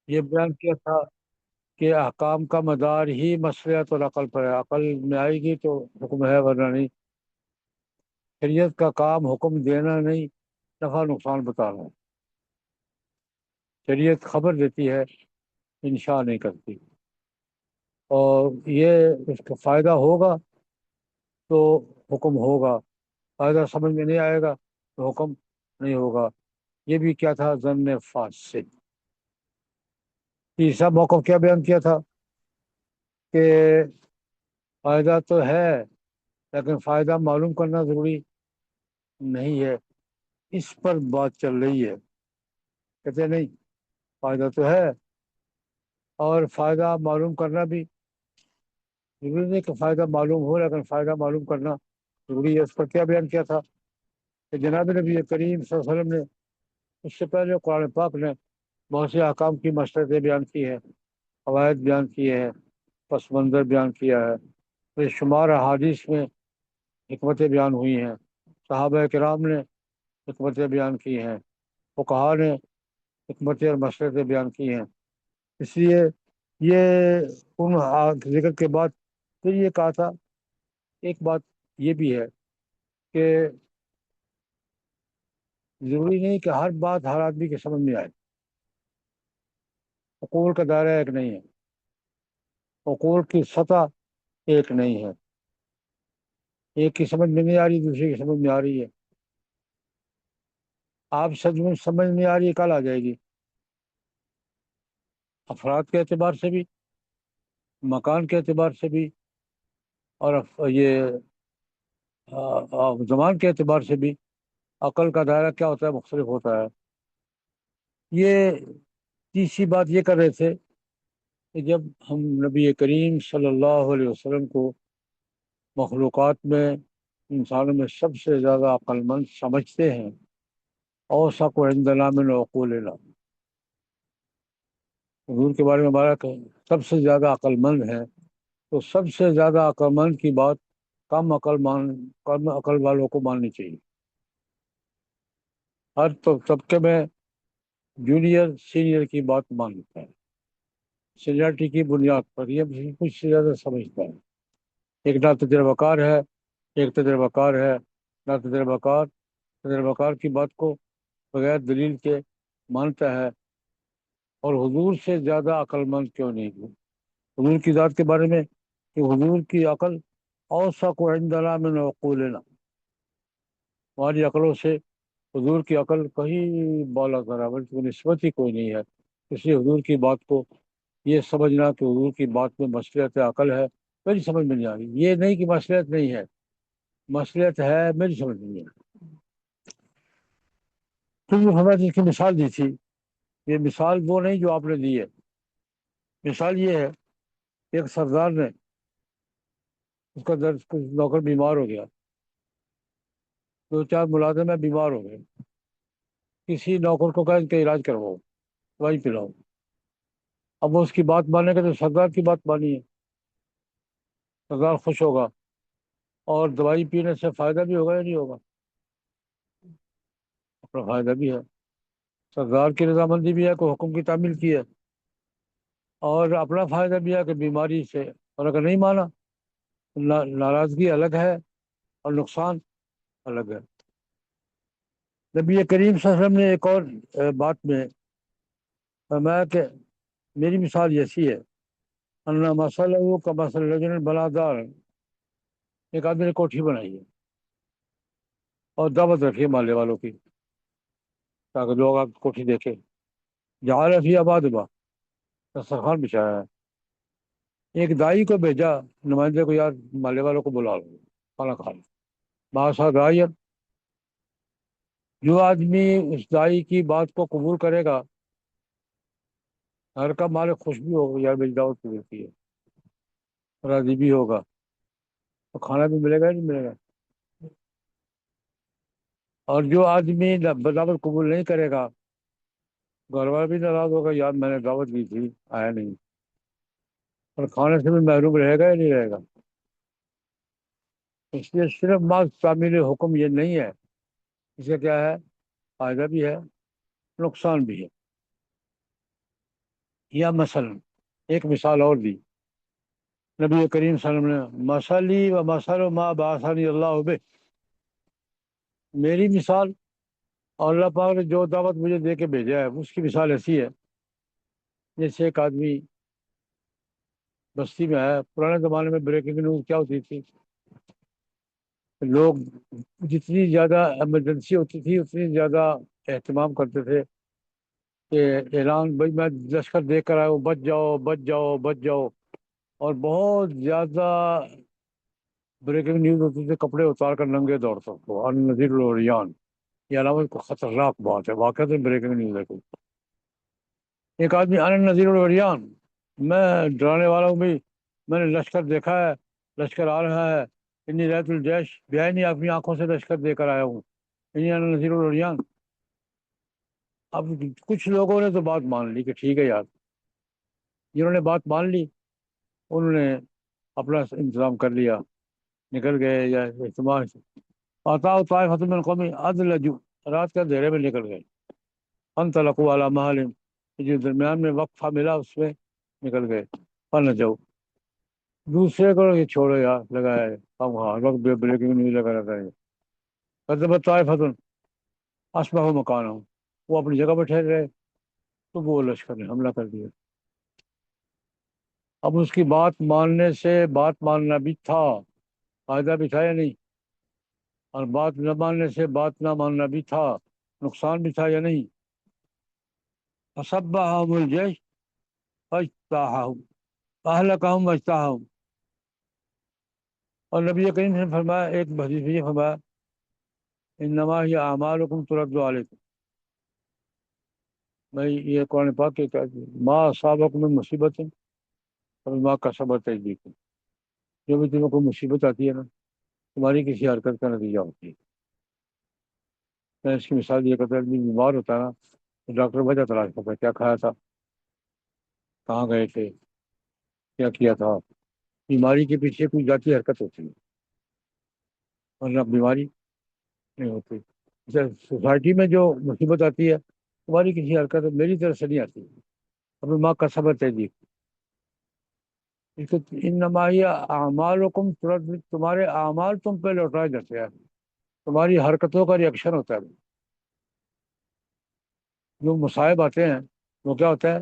یہ بیان کیا تھا کہ احکام کا مدار ہی مصلحت اور عقل پر ہے، عقل میں آئے گی تو حکم ہے ورنہ نہیں۔ شریعت کا کام حکم دینا نہیں، نفع نقصان بتانا ہے۔ شریعت خبر دیتی ہے، انشاء نہیں کرتی، اور یہ اس کا فائدہ ہوگا تو حکم ہوگا، فائدہ سمجھ میں نہیں آئے گا تو حکم نہیں ہوگا۔ یہ بھی کیا تھا؟ ظن فاسد۔ تیسرا موقف کیا بیان کیا تھا کہ فائدہ تو ہے لیکن فائدہ معلوم کرنا ضروری نہیں ہے، اس پر بات چل رہی ہے۔ کہتے نہیں، فائدہ تو ہے اور فائدہ معلوم کرنا بھی ضروری نہیں کہ فائدہ معلوم ہو، لیکن فائدہ معلوم کرنا ضروری ہے۔ اس پر کیا بیان کیا تھا کہ جناب نبی کریم صلی اللہ علیہ وسلم نے اس سے پہلے قرآن پاک نے بہت سے احکام کی مصلحتیں بیان کی ہیں، قواعد بیان کیے ہیں، پس منظر بیان کیا ہے، بے شمار احادیث میں حکمتیں بیان ہوئی ہیں، صحابہ کرام نے حکمتیں بیان کی ہیں، فقہا نے حکمتیں اور مصلحتیں بیان کی ہیں۔ اس لیے یہ ان ذکر کے بعد پھر یہ کہا تھا، ایک بات یہ بھی ہے کہ ضروری نہیں کہ ہر بات ہر آدمی کے سمجھ میں آئے، عقول کا دائرہ ایک نہیں ہے، عقول کی سطح ایک نہیں ہے، ایک کی سمجھ میں نہیں آ رہی دوسری کی سمجھ میں آ رہی ہے۔ آپ سمجھ میں آ رہی ہے، کل آ جائے گی، افراد کے اعتبار سے بھی، مکان کے اعتبار سے بھی، اور یہ زمان کے اعتبار سے بھی عقل کا دائرہ کیا ہوتا ہے؟ مختلف ہوتا ہے۔ یہ تیسری بات یہ کر رہے تھے کہ جب ہم نبی کریم صلی اللہ علیہ وسلم کو مخلوقات میں، انسانوں میں سب سے زیادہ عقل مند سمجھتے ہیں، اوثق عندنا من عقولنا، حضور کے بارے میں ہمارا کہ سب سے زیادہ عقل مند ہیں، تو سب سے زیادہ عقل مند کی بات کم عقل والوں کو ماننی چاہیے۔ ہر طبقے میں جونیئر سینئر کی بات مانتا ہے، سینئرٹی کی بنیاد پر یہ کچھ سے زیادہ سمجھتا ہے۔ ایک نہ تجربہ کار ہے، ایک تجربہ کار ہے، نہ تجربہ کار کی بات کو بغیر دلیل کے مانتا ہے، اور حضور سے زیادہ عقل مند کیوں نہیں ہے؟ حضور کی ذات کے بارے میں کہ حضور کی عقل اوثق عندنا من عقولنا، ہماری عقلوں سے حضور کی عقل کہیں بالا برابر کی نسبت ہی کوئی نہیں ہے۔ اس لیے حضور کی بات کو یہ سمجھنا کہ حضور کی بات میں مصلحت عقل ہے، میری سمجھ میں نہیں آ رہی، یہ نہیں کہ مصلحت نہیں ہے، مصلحت ہے، میری سمجھ میں نہیں آ رہی۔ تو ہمیں جس کی مثال دی تھی، یہ مثال وہ نہیں جو آپ نے دی ہے، مثال یہ ہے، ایک سردار نے، اس کا نوکر بیمار ہو گیا، دو چار ملازم بیمار ہو گئے، کسی نوکر کو کہا ان کا علاج کرواؤ، دوائی پلاؤ۔ اب وہ اس کی بات مانے گا تو سردار کی بات مانی ہے، سردار خوش ہوگا، اور دوائی پینے سے فائدہ بھی ہوگا یا نہیں ہوگا؟ اپنا فائدہ بھی ہے، سردار کی رضامندی بھی ہے کہ حکم کی تعمیل کی ہے، اور اپنا فائدہ بھی ہے کہ بیماری سے، اور اگر نہیں مانا ناراضگی الگ ہے اور نقصان الگ ہے۔ نبی کریم صلی اللہ علیہ وسلم نے ایک اور بات میں فرمایا کہ میری مثال ایسی ہے، اللہ مسئلہ کا مسئلہ رجل بنا دار، ایک آدمی نے کوٹھی بنائی ہے اور دعوت رکھی ہے محلے والوں کی تاکہ لوگ آپ کی کوٹھی دیکھیں، جعل فی آباد با، دسترخوان بچھایا ہے، ایک دائی کو بھیجا، نمائندے کو، یار محلے والوں کو بلا لو کھانا کھا لو، باسا دائی، جو آدمی اس دائی کی بات کو قبول کرے گا، گھر کا مالک خوش بھی ہوگا، یار میری دعوت قبول کی ہے، راضی بھی ہوگا، تو کھانا بھی ملے گا یا نہیں ملے گا؟ اور جو آدمی دعوت قبول نہیں کرے گا، گھر والا بھی ناراض ہوگا، یار میں نے دعوت دی تھی آیا نہیں، اور کھانے سے بھی محروم رہے گا یا نہیں رہے گا؟ اس لیے صرف مال تعمیل حکم یہ نہیں ہے، اس کا کیا ہے؟ فائدہ بھی ہے، نقصان بھی ہے۔ یا مثلا ایک مثال اور دی نبی کریم صلی اللہ علیہ وسلم نے، مثلی و مثل ما بعثنی اللہ بہ، میری مثال اور اللہ پاک نے جو دعوت مجھے دے کے بھیجا ہے اس کی مثال ایسی ہے جیسے ایک آدمی بستی میں ہے۔ پرانے زمانے میں بریکنگ نیوز کیا ہوتی تھی، لوگ جتنی زیادہ ایمرجنسی ہوتی تھی اتنی زیادہ اہتمام کرتے تھے کہ اعلان بھائی میں لشکر دیکھ کر آیا ہوں، بچ جاؤ بچ جاؤ بچ جاؤ، اور بہت زیادہ بریکنگ نیوز ہوتی تھی، کپڑے اتار کر ننگے دوڑتا تھا، اور نذیر العریان، یہ علاوہ کو خطرناک بات ہے، واقعہ بریکنگ نیوز ہے کوئی۔ ایک آدمی ان نذیر العریان، میں ڈرانے والا ہوں بھائی، میں نے لشکر دیکھا ہے، لشکر آ رہا ہے، انی رایت الجیش، بعینی اپنی آنکھوں سے لشکر دے کر آیا ہوں، انی انا نذیر العریان۔ اب کچھ لوگوں نے تو بات مان لی کہ ٹھیک ہے یار، جنہوں نے بات مان لی انہوں نے اپنا انتظام کر لیا، نکل گئے، یا اجتماع آتا طائفۃ من قومی ادلجو، رات کے اندھیرے میں نکل گئے، انطلقوا علی مہل، جو درمیان میں وقفہ ملا اس میں نکل گئے، فن جاؤ، دوسرے کو یہ چھوڑو یار، لگایا ہے ہم ہر وقت بریکنگ نیوز لگا رہتا ہے، کذبت طائفۃ اصبحوا مکانہم، وہ اپنی جگہ پہ ٹھہر گئے تو وہ لشکر نے حملہ کر دیا۔ اب اس کی بات ماننے سے بات ماننا بھی تھا، فائدہ بھی تھا یا نہیں، اور بات نہ ماننے سے بات نہ ماننا بھی تھا، نقصان بھی تھا یا نہیں۔ فصبحهم الجيش فاجتاحهم اهلكهم واجتاحهم، اور نبی کریم نے فرمایا، ایک حدیث میں یہ فرمایا، انما هي اعمالکم ترد علیکم، بھائی یہ قرآن پاک کے ما اصابکم من مصیبت فبما کسبت ایدیکم، جو بھی تمہیں کوئی مصیبت آتی ہے نا تمہاری کسی حرکت کا نتیجہ ہوتی ہے۔ میں اس کی مثال یہ کرتا ہوں، آدمی بیمار ہوتا ہے نا تو ڈاکٹر وجہ تلاش کرتا ہے، کیا کھایا تھا، کہاں گئے تھے، کیا کیا تھا۔ بیماری کے پیچھے کوئی ذاتی حرکت ہوتی ہے ورنہ بیماری نہیں ہوتی۔ سوسائٹی میں جو مصیبت آتی ہے تمہاری کسی حرکت میری طرف سے نہیں آتی، ابھی ماں کا صبر ہے جی، انما ہی اعمالکم ترد، تمہارے اعمال تم پہ لوٹائے جاتے ہیں، تمہاری حرکتوں کا ریئیکشن ہوتا ہے۔ جو مصائب آتے ہیں وہ کیا ہوتا ہے،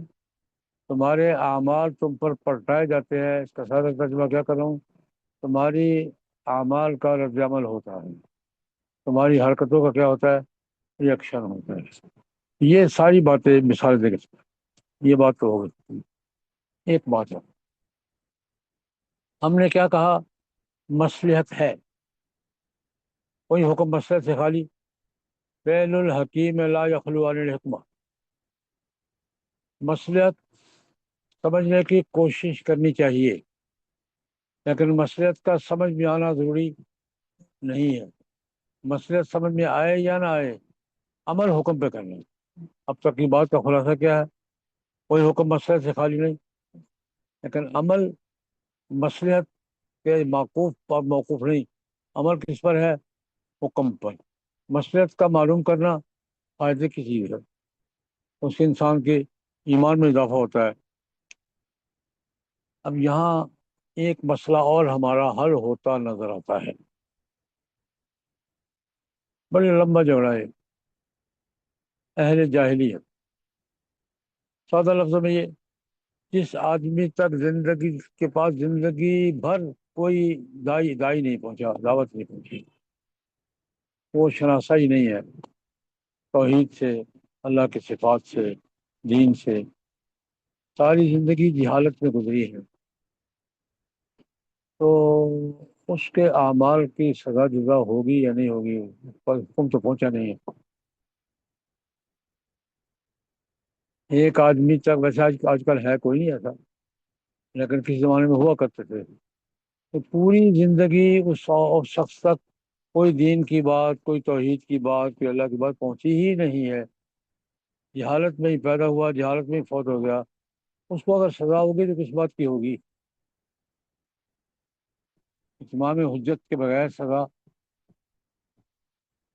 تمہارے اعمال تم پر پلٹائے جاتے ہیں، اس کا سادہ ترجمہ کیا کر رہا ہوں، تمہاری اعمال کا رد عمل ہوتا ہے، تمہاری حرکتوں کا کیا ہوتا ہے، ریئیکشن ہوتا ہے۔ یہ ساری باتیں مثال دے کے، یہ بات تو ہو گئی۔ ایک بات ہے، ہم نے کیا کہا، مصلحت ہے، کوئی حکم مصلحت سے خالی، فعل الحکیم لا یخلو عن الحکمہ، مصلحت سمجھنے کی کوشش کرنی چاہیے، لیکن مصلحت کا سمجھ میں آنا ضروری نہیں ہے۔ مصلحت سمجھ میں آئے یا نہ آئے، عمل حکم پہ کرنا ہے۔ اب تک کی بات کا خلاصہ کیا ہے، کوئی حکم مصلحت سے خالی نہیں، لیکن عمل مصلحت کے معقوف پر موقوف نہیں، عمل کس پر ہے، حکم پر۔ مصلحت کا معلوم کرنا فائدے کی چیز ہے، اس سے انسان کے ایمان میں اضافہ ہوتا ہے۔ اب یہاں ایک مسئلہ اور ہمارا حل ہوتا نظر آتا ہے، بڑی لمبا جھگڑا ہے، اہل جاہلیت، سادہ لفظوں میں یہ، جس آدمی تک زندگی کے پاس زندگی بھر کوئی دائی نہیں پہنچا، دعوت نہیں پہنچی، وہ شناسہ ہی نہیں ہے توحید سے، اللہ کے صفات سے، دین سے، ساری زندگی جہالت میں گزری ہے، تو اس کے اعمال کی سزا جزا ہوگی یا نہیں ہوگی، پر حکم تو پہنچا نہیں ہے۔ ایک آدمی تک، ویسے آج کل ہے کوئی نہیں ایسا، لیکن کسی زمانے میں ہوا کرتے تھے، تو پوری زندگی اس شخص تک کوئی دین کی بات، کوئی توحید کی بات، کوئی اللہ کی بات پہنچی ہی نہیں ہے، جہالت میں ہی پیدا ہوا، جہالت میں ہی فوت ہو گیا، اس کو اگر سزا ہوگی تو کس بات کی ہوگی، اتمام حجت کے بغیر سزا،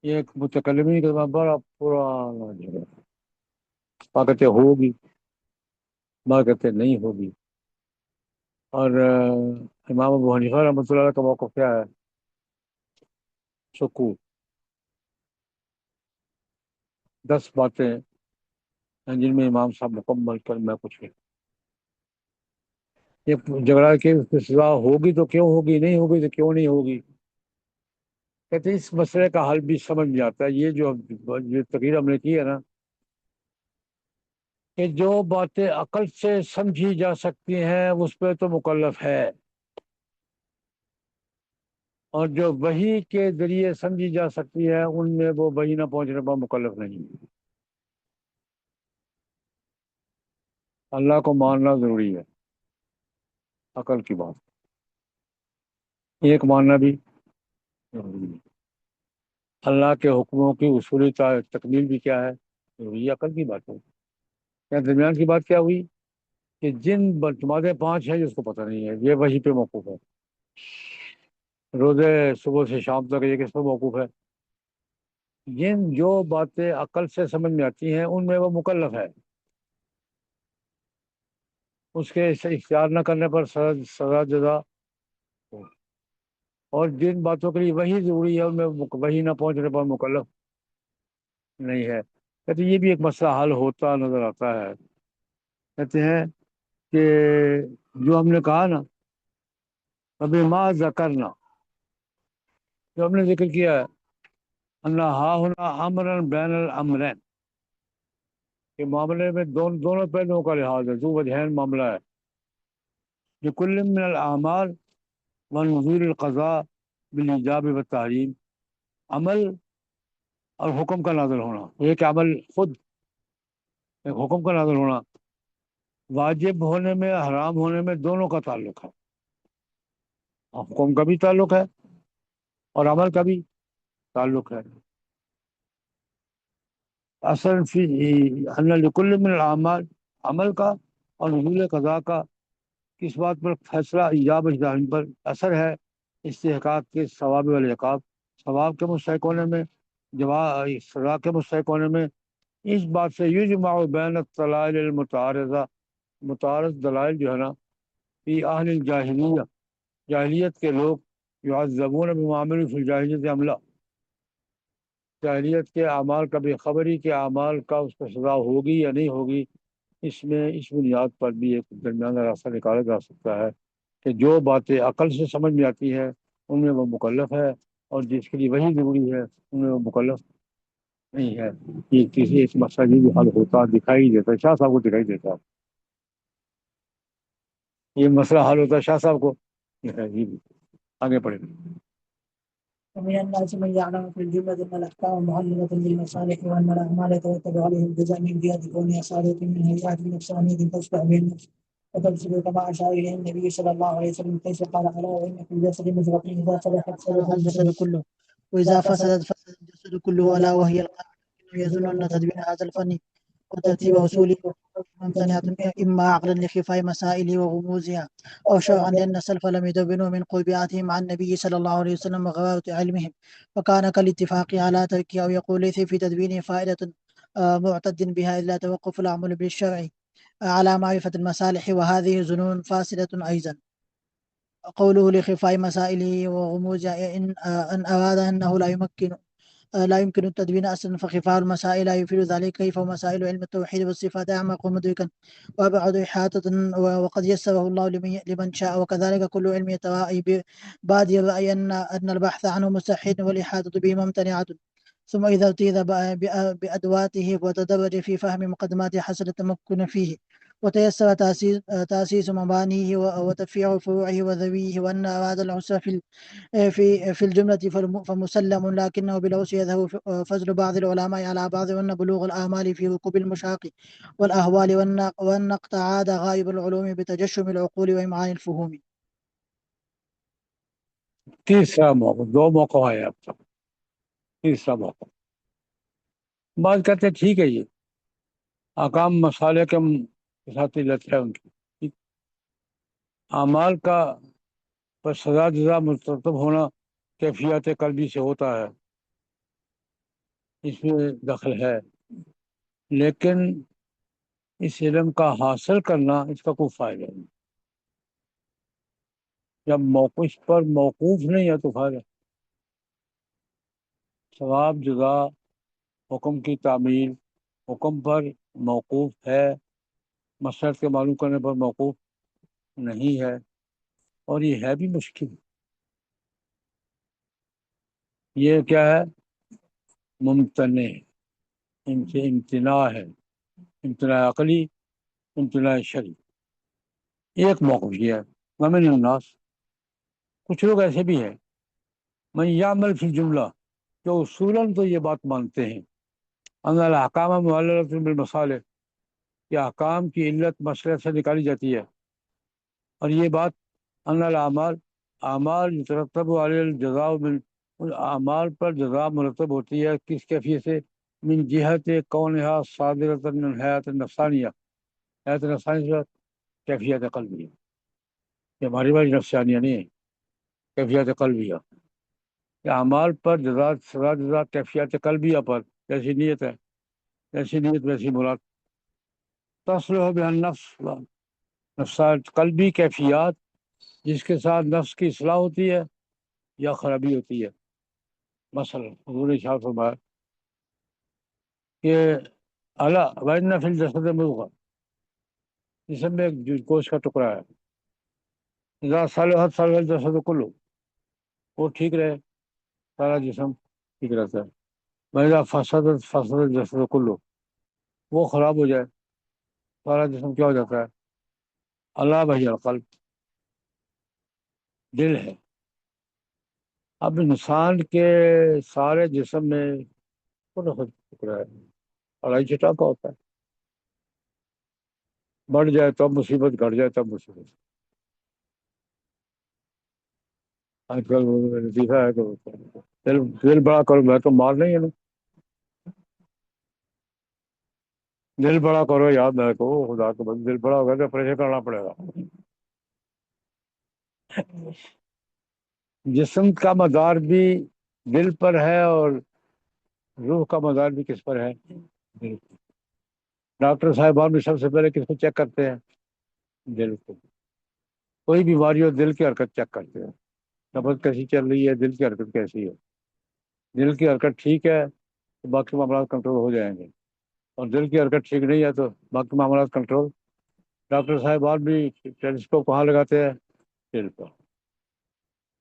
یہ ایک متکلمین کا بڑا پرانا جگہ طاقت ہوگی، بعض کہتے ہیں نہیں ہوگی۔ اور امام ابو حنیفہ رحمۃ اللہ علیہ کا موقف کیا ہے؟ سکوت۔ 10 باتیں ہیں جن میں امام صاحب مکمل کر میں کچھ نہیں۔ یہ جھگڑا کہ اس کی سزا ہوگی تو کیوں ہوگی، نہیں ہوگی تو کیوں نہیں ہوگی؟ کہتے ہیں اس مسئلے کا حل بھی سمجھ میں آتا ہے۔ یہ تقریر ہم نے کی ہے نا، کہ جو باتیں عقل سے سمجھی جا سکتی ہیں اس پہ تو مکلف ہے، اور جو وحی کے ذریعے سمجھی جا سکتی ہے ان میں وہ وحی نہ پہنچنے پر مکلف نہیں۔ اللہ کو ماننا ضروری ہے، عقل کی بات ایک ماننا بھی ضروری ہے۔ اللہ کے حکموں کی اصولی تکمیل بھی کیا ہے؟ ضروری ہے، عقل کی بات ہے۔ یہاں درمیان کی بات کیا ہوئی کہ جن تمہارے 5 ہیں جس کو پتہ نہیں ہے، یہ وحی پہ موقوف ہے۔ روزے صبح سے شام تک یہ کس پہ موقوف ہے؟ جو باتیں عقل سے سمجھ میں آتی ہیں ان میں وہ مکلف ہے، اس کے اختیار نہ کرنے پر سزا جزا ہو۔ اور جن باتوں کے لیے وہی ضروری ہے ان میں وہی نہ پہنچنے پر مکلف نہیں ہے۔ کہتے یہ بھی ایک مسئلہ حل ہوتا نظر آتا ہے۔ کہتے ہیں کہ جو ہم نے کہا نا ابھی ما ذکرنا، جو ہم نے ذکر کیا ہے اللہ ہا ہونا امرن بین الامرین، کہ معاملے میں دونوں پہلوؤں کا لحاظ ہے، ذو وجہین معاملہ ہے۔ لکل من الاعمال ونزول القضاء بالایجاب والتحریم، عمل اور حکم کا نازل ہونا، ایک عمل خود ایک حکم کا نازل ہونا، واجب ہونے میں حرام ہونے میں دونوں کا تعلق ہے، حکم کا بھی تعلق ہے اور عمل کا بھی تعلق ہے۔ اصل فی ان لکل من الاعمال، عمل کا اور نزول قضاء کا کس بات پر فیصلہ ایجاب اجتہاد پر اثر ہے؟ استحقاق کے ثواب والعقاب، ثواب کے مستحق ہونے میں، سزا کے مستحق ہونے میں۔ اس بات سے یجمع بین الدلائل المتعارضہ، متعارض دلائل جو ہے نا، فی اہل الجاہلیہ، جاہلیت کے لوگ یعذبون بما عملوا فی الجاہلیت عملا، جاہلیت کے اعمال کا بے خبری کے اعمال کا اس پر سزا ہوگی یا نہیں ہوگی، اس میں اس بنیاد پر بھی ایک درمیانہ راستہ نکالا جا سکتا ہے کہ جو باتیں عقل سے سمجھ میں آتی ہیں ان میں وہ مکلف ہے، اور جس کے لیے وہی ضروری ہے ان میں وہ مکلف نہیں ہے۔ یہ کسی ایک مسئلہ بھی حل ہوتا دکھائی دیتا ہے، شاہ صاحب کو دکھائی دیتا ہے، یہ مسئلہ حل ہوتا ہے شاہ صاحب کو دکھائی دیتا ہے۔ آگے پڑھیں۔ ومن الناس من يعلم في الجملة أن الأحكام معلمة للمصالح وأن الأعمال يترتب عليه الجزاء من جهة كونها صادرة من هيئات نفسانية تشبه به النفس وتفسد كما أشار إليه النبي صلى الله عليه وسلم، حيث قال ألا وإن في الجسد مضغة إذا صلحت صلح الجسد كله وإذا فسدت فسد الجسد كله، ألا وهي القلب. إنه يظن أن تدبير هذا الفن وترتيب أصوله ممتنعة إما عقلا لخفاء مسائله وغموزها، أو شرعا لأن السلف لم يدونوا من قرباتهم عن النبي صلى الله عليه وسلم وغباوة علمهم، فكان كالاتفاق على تركه، أو يقول ليس في تدوينه فائدة معتد بها إلا توقف العمل بالشرع على معرفة المصالح، وهذه ظنون فاسدة أيضا. قوله لخفاء مسائله وغموزها إن أراد أنه لا يمكن التدوين أصلا، فخفاء المسائل لا يفيد ذلك، كيف ومسائل علم التوحيد والصفات أعمق ومدركا وأبعد إحاطة، وقد يسره الله لمن شاء، وكذلك كل علم يتوائي بادي الرأي أن البحث عنه مستحيل والإحاطة به ممتنعة. ثم إذا ارتيذ بأدواته وتدرج في فهم مقدماته حصل التمكن فيه، وتيسر تأسيس مبانيه وتفريع فروعه وذويه، وأن أراد العسر في الجملة فمسلم، لكنه بالعسر يظهر فضل بعض العلماء على بعض، وأن بلوغ الآمال في ركوب المشاق والأهوال، وأن اقتعاد غائب العلوم بتجشم العقول وإمعان الفهوم. تیسرا موقع، 2 موقع ہے اب تک، تیسرا موقع۔ بعض کہتے ہیں ٹھیک ہے، یہ احکام مسالے کے ساتھ علت ہے ان کی، اعمال کا پر سزا جزا مرتب ہونا کیفیت قلبی سے ہوتا ہے، اس میں دخل ہے، لیکن اس علم کا حاصل کرنا اس کا کوئی فائدہ نہیں. جب موقف پر موقوف نہیں ہے تو فائدہ. ثواب جزا حکم کی تعمیل حکم پر موقوف ہے، مسئلہ کے معلوم کرنے پر موقوف نہیں ہے، اور یہ ہے بھی مشکل. یہ کیا ہے؟ ممتنع، امتناع ہے، امتناع عقلی، امتناع شرعی. ایک موقف یہ ہے. ومن الناس، کچھ لوگ ایسے بھی ہیں، من یعمل فی الجملہ، جو اصولاً تو یہ بات مانتے ہیں، ان الاحکام معللۃ بالمصالح، کہ احکام کی علت مسئلے سے نکالی جاتی ہے. اور یہ بات ان الاعمال، اعمال یترتب علی الجزاء من، ان اعمال پر جزا مرتب ہوتی ہے کس کیفیت سے؟ من جہت کونہا صادرۃ من حیات نفسانیہ، حیات نفسانی سے کیفیت قلبیہ. یہ ہماری باری نفسانیہ نہیں ہے، کیفیت قلبیہ. کہ اعمال پر سزا جزا کیفیت قلبیہ پر، جیسی نیت ہے، جیسی نیت ویسی مراد. تصلح بها النفس، نفسات قلبی کیفیات جس کے ساتھ نفس کی اصلاح ہوتی ہے یا خرابی ہوتی ہے. مثلا حضور نے ارشاد فرمایا کہ الا وان فی الجسد مضغہ، جسم میں ایک گوشت کا ٹکڑا ہے، اذا صلحت صلح الجسد کلہ، وہ ٹھیک رہے سارا جسم ٹھیک رہتا ہے. واذا فسدت فسد الجسد کلہ، وہ خراب ہو جائے سارا جسم کیا ہو جاتا ہے؟ الا وہی القلب، دل ہے. اب انسان کے سارے جسم میں ٹکڑا ہے، اڑائی چھٹا کا ہوتا ہے. بڑھ جائے تب مصیبت، گھٹ جائے تب مصیبت. آج کل لطیفہ ہے کہ دل بڑا کرو، میں تو مار نہیں ہے نا. دل بڑا کرو یاد رکھو، خدا کو بس دل بڑا ہوگا تو پریشر کرنا پڑے گا. جسم کا مدار بھی دل پر ہے، اور روح کا مدار بھی کس پر ہے؟ دل. ڈاکٹر صاحبان بھی سب سے پہلے کس کو چیک کرتے ہیں؟ دل کو. کوئی بیماری ہو دل کی حرکت چیک کرتے ہیں، نبض کیسی چل رہی ہے، دل کی حرکت کیسی ہے. دل کی حرکت ٹھیک ہے تو باقی معاملات کنٹرول ہو جائیں گے، اور دل کی حرکت ٹھیک نہیں ہے تو باقی معاملات کنٹرول. ڈاکٹر صاحبان بھی ٹیلیسکوپ کہاں لگاتے ہیں؟ دل پر.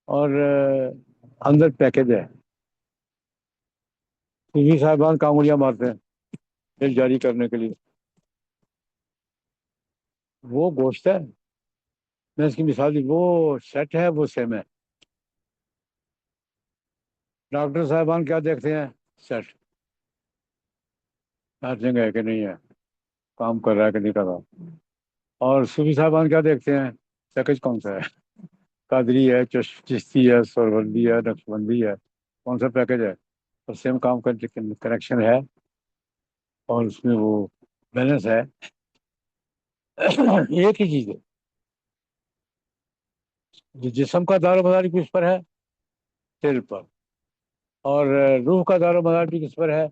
اور اندر پیکج ہے، صوفی صاحبان کانگلیاں مارتے ہیں دل جاری کرنے کے لیے. وہ گوشت ہے، میں اس کی مثال دی، وہ سیٹ ہے، وہ سیم ہے. ڈاکٹر صاحبان کیا دیکھتے ہیں؟ سیٹ، نرسنگ ہے کہ نہیں ہے، کام کر رہا ہے کہ نہیں کر رہا. اور صوفی صاحبان کیا دیکھتے ہیں؟ پیکج کون سا ہے، قادری ہے، چشتی ہے، سوربندی ہے، نقشبندی ہے، کون سا پیکج ہے. اور سیم کام کا کنیکشن ہے، اور اس میں وہ بیلنس ہے. ایک ہی چیز ہے. جسم کا دار و مدار کس پر ہے؟ دل پر. اور روح کا دار و مدار بھی کس پر ہے؟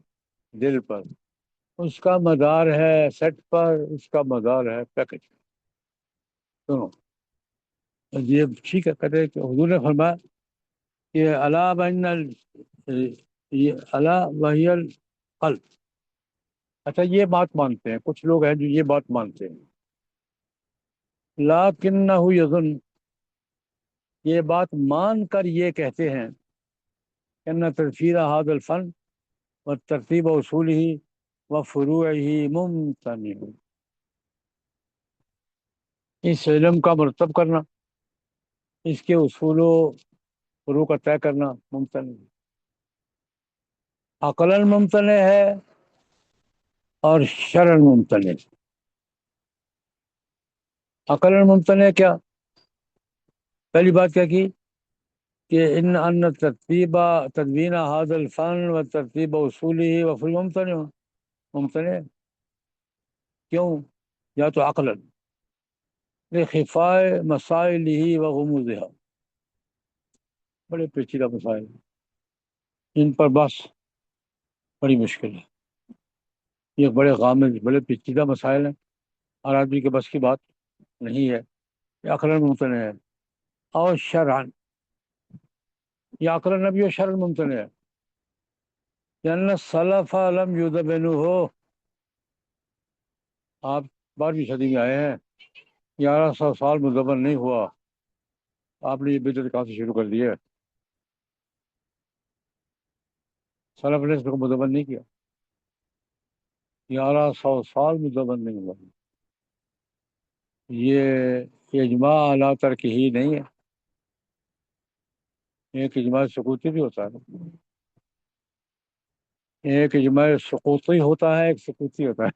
دل پر. اس کا مدار ہے سیٹ پر، اس کا مدار ہے پیکج. سنو، یہ ٹھیک ہے. کہتے ہیں کہ حضور نے فرمایا کہ الا بین الا وہی القلب. اچھا، یہ بات مانتے ہیں کچھ لوگ ہیں جو یہ بات مانتے ہیں، لیکنہ یظن، یہ بات مان کر یہ کہتے ہیں ان ترفیع هذا الفن والترتیب اصوله وفروعه ممتنع، اس علم کا مرتب کرنا، اس کے اصول و فروع کا طے کرنا ممتنع، عقلاً ممتنع ہے اور شرعاً ممتنع. عقلاً ممتنع کیا؟ پہلی بات کیا کی کہ ان تدوین هذا الفن وترتیب اصوله وفروعه ممتنع. ممتنع کیوں؟ یا تو عقلاً لخفاء مسائلہ وغموضها، بڑے پیچیدہ مسائل، ان پر بس بڑی مشکل ہے. یہ بڑے غامض، بڑے پیچیدہ مسائل ہیں، ہر آدمی کے بس کی بات نہیں ہے، یہ عقلاً ممتنع ہے، اور شرعاً، یہ عقلاً بھی اور شرعاً ممتنع ہے، یعنی سلف لم یذبنہ، آپ 12ویں صدی میں آئے ہیں، 1100 سال مدبر نہیں ہوا، آپ نے یہ بدعت کہاں سے شروع کر دی ہے؟ سلف نے اس کو مدبر نہیں کیا، 1100 سال مدبر نہیں ہوا، یہ اجماع علی ترک ہی نہیں ہے، ایک اجماع سکوتی بھی ہوتا ہے، ایک اجماع سقوطی ہوتا ہے، ایک سکوتی ہوتا ہے،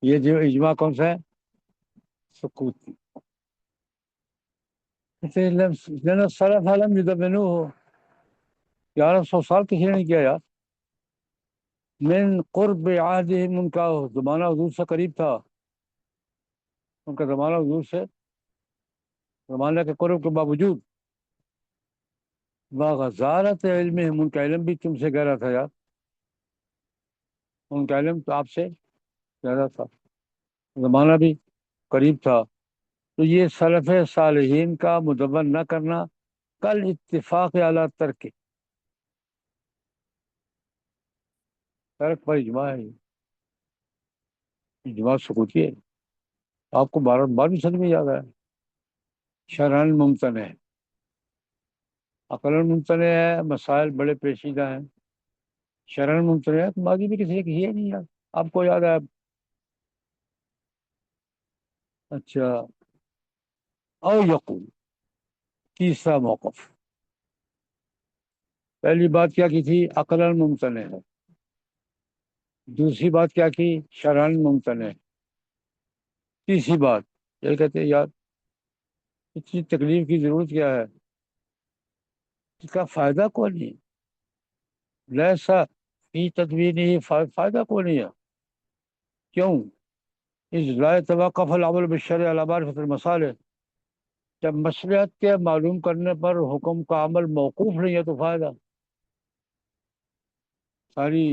یہ جو اجماع کون سا ہے؟ سکوتی، سلف لم یذبنہ، 1100 سال کسی نے نہیں کیا یار، من قرب عہدہم، ان کا زمانہ حضور سے قریب تھا، ان کا زمانہ حضور سے، زمانہ کے قرب کے باوجود، وغزارت علمہم، ان کا علم بھی تم سے گہرا تھا یار، ان کا علم تو آپ سے زیادہ تھا، زمانہ بھی قریب تھا، تو یہ سلف صالحین کا مدون نہ کرنا کل اتفاق اعلیٰ ترک، ترک پر اجماع ہے، اجماع سکوتی ہے، آپ کو 12ویں صدی میں یاد ہے، شرعاً ممتنع ہے، عقلاً ممتنع ہے، مسائل بڑے پیچیدہ ہیں، شرعاً ممتنع ہے، تو باقی بھی کسی نے کہی ہے نہیں یار، آپ کو یاد ہے؟ اچھا، او یقول، تیسرا موقف، پہلی بات کیا کی تھی؟ عقلاً ممتنع ہے، دوسری بات کیا کی؟ شرعاً ممتنع ہے، تیسری بات یہ کہتے ہیں یار اتنی تکلیف کی ضرورت کیا ہے، اس کا فائدہ کون نہیں، لیسا فی تدوین ہی، فائدہ کون نہیں ہے، کیوں؟ اس لا توقف العمل بالشرع علی معرفت المصالح، جب مصلحت کے معلوم کرنے پر حکم کا عمل موقوف نہیں ہے تو فائدہ، ساری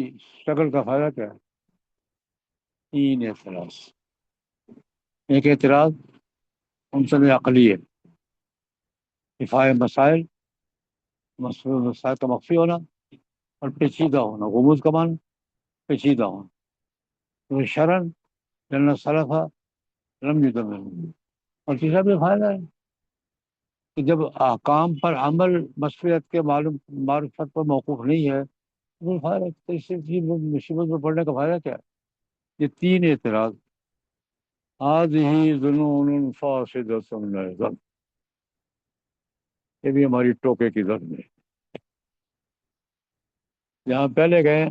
شکل کا فائدہ کیا ہے؟ تین اعتراض، ایک اعتراض منصب عقلی ہے، دفاع مسائل، مسائل کا مخفی ہونا اور پیچیدہ ہونا، غموض کا معنی پیچیدہ ہونا، تو شرن جنرل صرفہ لم یذبنہ، اور تیسرا بھی فائدہ ہے کہ جب احکام پر عمل مصلحت کے معلوم معرفت پر موقوف نہیں ہے تو فائدہ، تو اس سے مصیبت میں پڑنے کا فائدہ کیا ہے؟ یہ تین اعتراض، هذه ظنون فاسدۃ ایضا، یہ بھی ہماری ٹوکے کی ظن ہے، جہاں پہلے گئے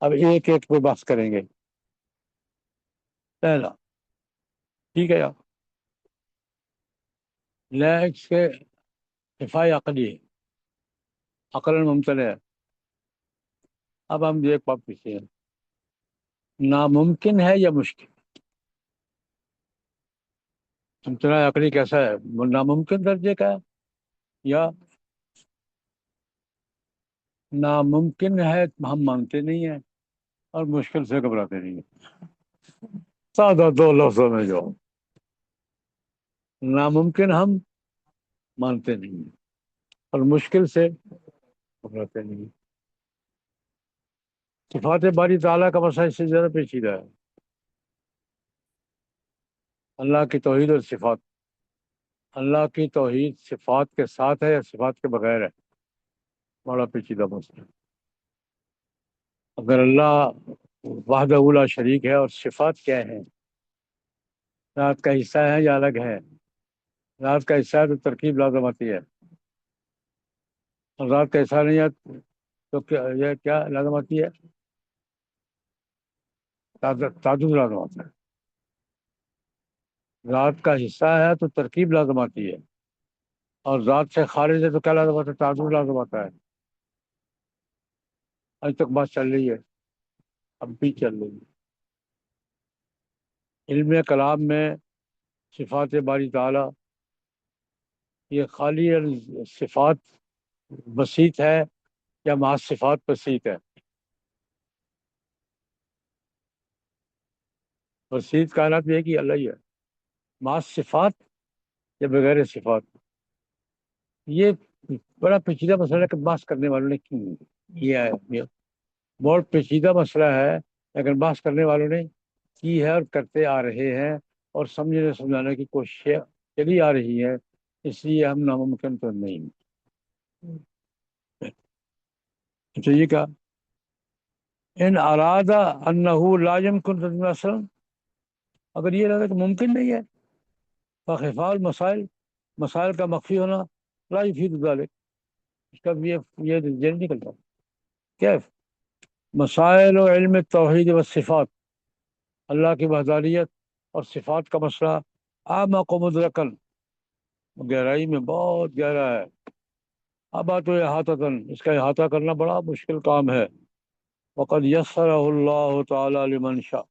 اب ایک ایک پہ بحث کریں گے، پہلا، ٹھیک ہے یار، لیکس کے دفاع عقلی ہے، عقل ممتنع ہے، اب ہم ایک بات پوچھتے ہیں، ناممکن ہے یا مشکل؟ امتناع عقلی کیسا ہے؟ ناممکن درجے کا ہے یا ناممکن ہے ہم مانتے نہیں ہیں اور مشکل سے گھبراتے نہیں ہیں؟ سادہ دو لفظوں میں جو، ناممکن ہم مانتے نہیں ہیں اور مشکل سے گھبراتے نہیں ہیں، صفات باری تعالیٰ کا مسئلہ اس سے زیادہ پیچیدہ ہے، اللہ کی توحید اور صفات، اللہ کی توحید صفات کے ساتھ ہے یا صفات کے بغیر ہے، بڑا پیچیدہ مسئلہ ہے، اگر اللہ وحدہ لا شریک ہے اور صفات کیا ہے، ذات کا حصہ ہے یا الگ ہے، ذات کا حصہ ہے تو ترکیب لازم آتی ہے، اور ذات کا حصہ نہیں ہے تو یہ کیا لازم آتی ہے؟ تعدد لازم آتا ہے، ذات کا حصہ ہے تو ترکیب لازم آتی ہے، اور ذات سے خارج ہے تو کیا لازم آتا ہے؟ تعدد لازم آتا ہے، آج تک بات چل رہی ہے، اب بھی چل رہی ہے، علم کلام میں صفات باری تعالیٰ یہ خالی صفات بسیط ہے یا محض صفات بسیط ہے؟ وسیع کائنات میں ایک ہی اللہ ہی ہے، مع صفات یا بغیر صفات. یہ بڑا پیچیدہ مسئلہ ہے کہ بحث کرنے والوں نے کیوں کیا ہے. یہ بہت پیچیدہ مسئلہ ہے، لیکن بحث کرنے والوں نے کی ہے اور کرتے آ رہے ہیں، اور سمجھنے سمجھانے کی کوششیں چلی آ رہی ہے. اس لیے ہم ناممکن تو نہیں. اچھا یہ کہا ان ارادہ انہ لا یمکن تدبیر اصلا، اگر یہ ارادہ کہ ممکن نہیں ہے، فخفاء المسائل، مسائل کا مخفی ہونا، لا یفید ذلک، اس کا یہ ذہن نکلتا. کیف مسائل و علم توحید و صفات، اللہ کی وحدانیت اور صفات کا مسئلہ اعمق و مدرکن، گہرائی میں بہت گہرا ہے. ابات و احاطتاً، اس کا احاطہ کرنا بڑا مشکل کام ہے. وقد یسرہ اللہ تعالی لمن شاء،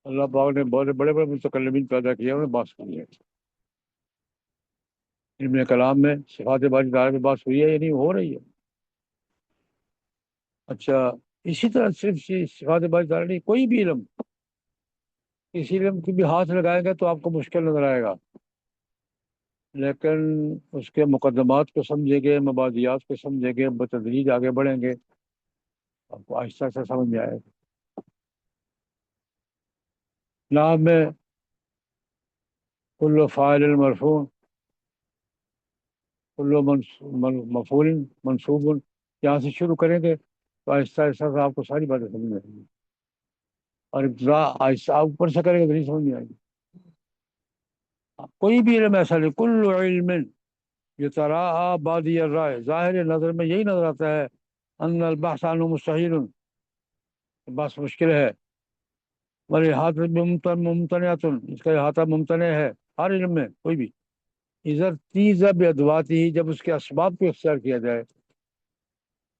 اللہ پاک نے بہت بڑے بڑے متکلمین پیدا کیے، انہوں نے بات کی ہے. علم کلام میں صفات باری تعالیٰ میں بات ہوئی ہے یا نہیں ہو رہی ہے. اچھا اسی طرح صرف صفات باری تعالیٰ نہیں، کوئی بھی علم، کسی علم کی بھی ہاتھ لگائیں گے تو آپ کو مشکل نظر آئے گا، لیکن اس کے مقدمات کو سمجھیں گے، مبادیات کو سمجھیں گے، بتدریج آگے بڑھیں گے، آپ کو آہستہ آہستہ سمجھ میں آئے گا. نام میں کل فاعل مرفوع، کل مفعول منصوب، یہاں سے شروع کریں گے تو آہستہ آہستہ سے آپ کو ساری باتیں سمجھ میں آئیں گی، اور ابتدا آہستہ اوپر سے کریں گے تو نہیں سمجھ میں آئے گی. کوئی بھی علم ایسا نہیں، کل علم یتراءی بادی الرائے، ظاہر نظر میں یہی نظر آتا ہے ان البحث عنہ مستحیل، بس مشکل ہے. والاحاطہ ممتنعۃ، اس کا احاطہ ممتنع ہے ہر علم میں کوئی بھی. اذا ارتیز بادواتی، جب اس کے اسباب کو اختیار کیا جائے،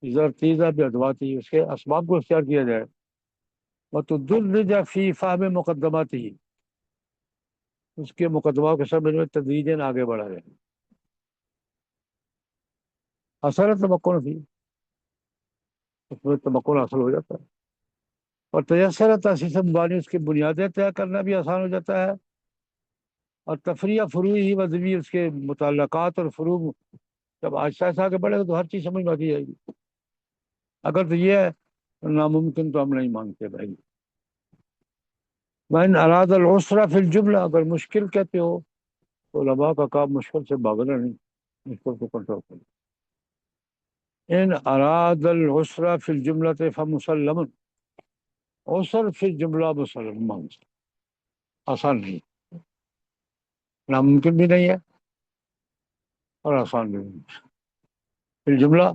اذا ارتیز بادواتی، اس کے اسباب کو اختیار کیا جائے، وتدرج فی فہم مقدماتی، اس کے مقدمات کے سمجھ میں تدریجاً آگے بڑھا جائے. اثر تمکن فی، اس میں تمکن حاصل ہو جاتا ہے. اور تیسر تاسیس مبانی، اس کی بنیادیں طے کرنا بھی آسان ہو جاتا ہے. اور تفریع فروعی وضوی، اس کے متعلقات اور فروع جب آہستہ آہستہ آگے بڑھے گا تو ہر چیز سمجھ میں آتی جائے گی. اگر تو یہ ہے ناممکن تو ہم نہیں مانگتے بھائی. من اراد العسر فی الجملہ، اگر مشکل کہتے ہو تو علماء کا کام مشکل سے بھاگنا نہیں، مشکل کو کنٹرول کرنا. ان اراد العسر فی الجملہ فمسلم، عسر فی الجملہ مسلم، آسان نہیں، ناممکن بھی نہیں ہے اور آسان بھی نہیں. فی الجملہ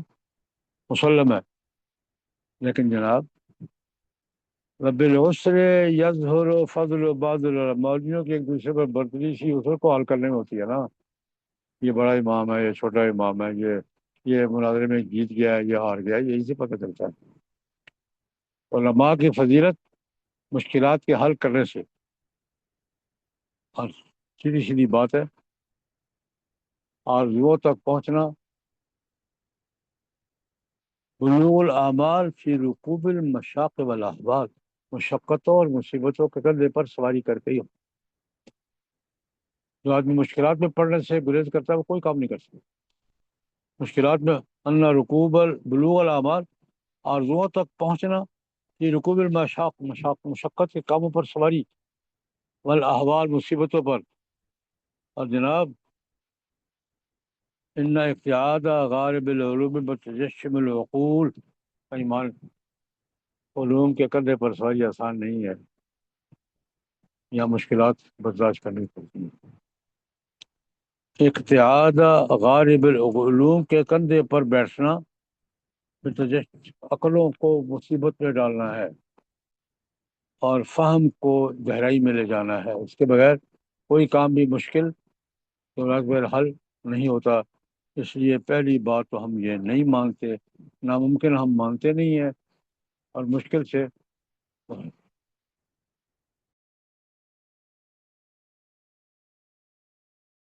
مسلم ہے، لیکن جناب رب العسر یظہر فضل بعض مولویوں کی ایک دوسرے پر برتری سی عسر کو حل کرنے میں ہوتی ہے نا. یہ بڑا امام ہے، یہ چھوٹا امام ہے، یہ مناظرے میں جیت گیا ہے، یہ ہار گیا ہے، یہی سے پتہ چلتا ہے. علماء کی فضیلت مشکلات کے حل کرنے سے، اور سیدھی سیدھی بات ہے، آرزوؤں تک پہنچنا، بلوغ الاعمال فی رکوب المشاق والاحوال، مشقتوں اور مصیبتوں کے کندھے پر سواری کر کے ہی. جو آدمی مشکلات میں پڑنے سے گریز کرتا ہے وہ کوئی کام نہیں کر سکتا. مشکلات میں ان رکوب بلوغ الاعمال، آرزوؤں تک پہنچنا، فی رکوب المشاق، مشقت کے کاموں پر سواری، والاحوال مصیبتوں پر. اور جناب ان اقتعاد غالب العلوم بتجشم العقول، ایمان علوم کے کندھے پر سواری آسان نہیں ہے، یا مشکلات برداشت کرنی پڑتی ہیں. اقتعاد غالب العلوم کے کندھے پر بیٹھنا، عقلوں کو مصیبت میں ڈالنا ہے اور فہم کو گہرائی میں لے جانا ہے. اس کے بغیر کوئی کام بھی مشکل تو بغیر حل نہیں ہوتا. اس لیے پہلی بات تو ہم یہ نہیں مانگتے، ناممکن ہم مانتے نہیں ہیں، اور مشکل سے